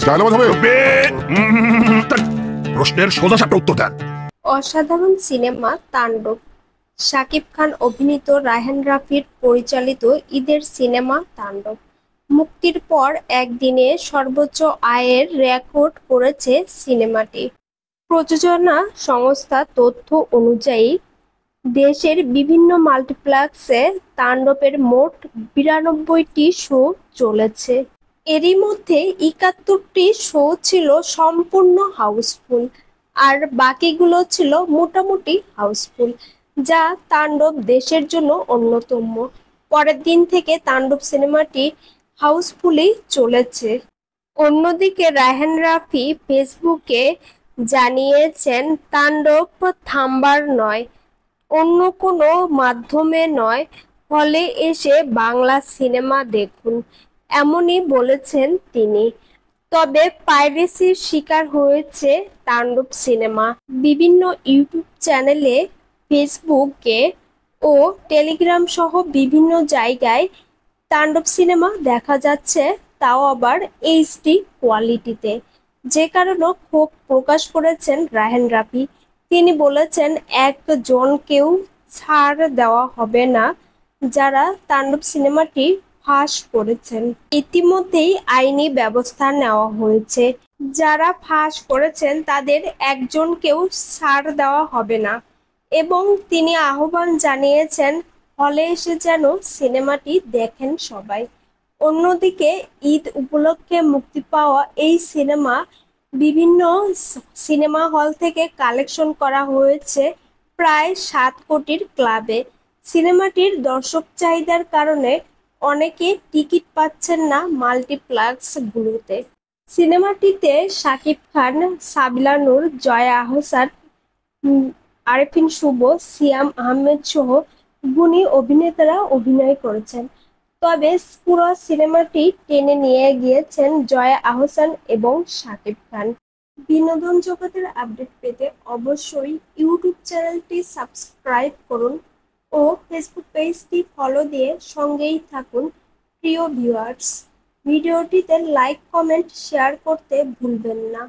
Dialogue হবে। প্রশ্নের সোজা সাপটা উত্তর দেন। অসাধারণ সিনেমা তাণ্ডব। শাকিব খান অভিনীত রায়হান রাফির পরিচালিত ঈদের সিনেমা তাণ্ডব মুক্তির পর একদিনে সর্বোচ্চ আয়ের রেকর্ড করেছে সিনেমাটি। প্রযোজনা সংস্থা তথ্য অনুযায়ী দেশের বিভিন্ন মাল্টিপ্লেক্সে তাণ্ডবের মোট 92টি শো চলেছে। এরই মধ্যে 71টি শো ছিল সম্পূর্ণ হাউসফুল, আর বাকিগুলো ছিল মোটামুটি হাউসফুল, যা তাণ্ডব দেশের জন্য অন্যতম। পরের দিন থেকে তাণ্ডব সিনেমাটি হাউসফুলই চলেছে। অন্যদিকে রায়হান রাফি ফেসবুকে জানিয়েছেন, তাণ্ডব থামবার নয়, অন্য কোনো মাধ্যমে নয়, হলে এসে বাংলা সিনেমা দেখুন, এমনই বলেছেন তিনি। তবে পাইরেসির শিকার হয়েছে তাণ্ডব সিনেমা। বিভিন্ন ইউটিউব চ্যানেলে, ফেসবুকে ও টেলিগ্রাম সহ বিভিন্ন জায়গায় তাণ্ডব সিনেমা দেখা যাচ্ছে, তাও আবার এইচডি কোয়ালিটিতে, যে কারণে ক্ষোভ প্রকাশ করেছেন রায়হান রাফি। তিনি বলেছেন, একজনকেও ছাড় দেওয়া হবে না যারা তাণ্ডব সিনেমাটি ফাঁস করেছেন। ইতিমধ্যেই আইনি ব্যবস্থা নেওয়া হয়েছে। যারা ফাঁস করেছেন তাদের একজনকেও ছাড় দেওয়া হবে না, এবং তিনি আহ্বান জানিয়েছেন হলে এসে যেন সিনেমাটি দেখেন সবাই। অন্যদিকে ঈদ উপলক্ষে মুক্তি পাওয়া এই সিনেমা বিভিন্ন সিনেমা হল থেকে কালেকশন করা হয়েছে প্রায় 7 কোটির ক্লাবে। সিনেমাটির দর্শক চাহিদার কারণে অনেকে টিকিট পাচ্ছেন না মাল্টিপ্লেক্সগুলোতে। সিনেমাটিতে শাকিব খান, সাবিলা নূর, জয়া আহসান, আরেফিন শুভ, সিয়াম আহমেদ সহ গুণী অভিনেতারা অভিনয় করেছেন। তবে পুরো সিনেমাটি টেনে নিয়ে গিয়েছেন জয়া আহসান এবং শাকিব খান। বিনোদন জগতের আপডেট পেতে অবশ্যই ইউটিউব চ্যানেলটি সাবস্ক্রাইব করুন ও ফেসবুক পেজটি ফলো দিয়ে সঙ্গেই থাকুন। প্রিয় ভিউয়ার্স, ভিডিওটিতে লাইক, কমেন্ট, শেয়ার করতে ভুলবেন না।